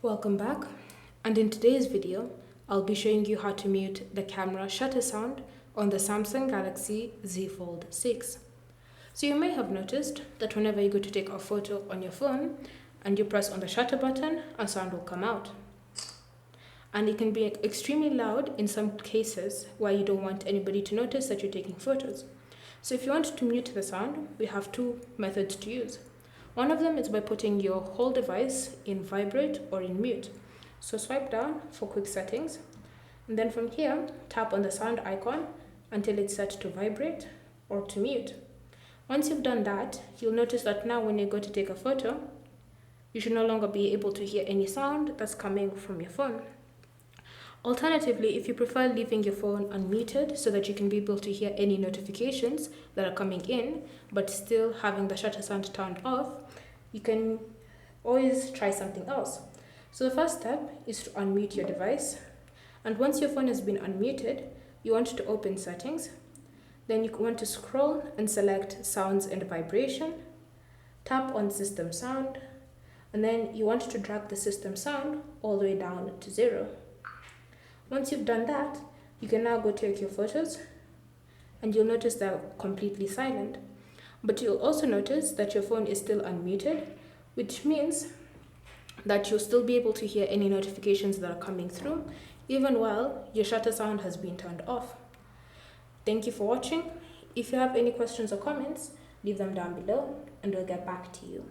Welcome back, and in today's video I'll be showing you how to mute the camera shutter sound on the Samsung Galaxy Z Fold 6. So you may have noticed that whenever you go to take a photo on your phone and you press on the shutter button, a sound will come out. And it can be extremely loud in some cases where you don't want anybody to notice that you're taking photos. So if you want to mute the sound, we have two methods to use. One of them is by putting your whole device in Vibrate or in mute. So swipe down for quick settings, and then from here, tap on the sound icon until it's set to vibrate or to mute. Once you've done that, you'll notice that now when you go to take a photo, you should no longer be able to hear any sound that's coming from your phone. Alternatively, if you prefer leaving your phone unmuted so that you can be able to hear any notifications that are coming in, but still having the shutter sound turned off, you can always try something else. So the first step is to unmute your device. And once your phone has been unmuted, you want to open settings. Then you want to scroll and select sounds and vibration. Tap on system sound. And then you want to drag the system sound all the way down to 0. Once you've done that, you can now go take your photos, and you'll notice they're completely silent. But you'll also notice that your phone is still unmuted, which means that you'll still be able to hear any notifications that are coming through, even while your shutter sound has been turned off. Thank you for watching. If you have any questions or comments, leave them down below, and we'll get back to you.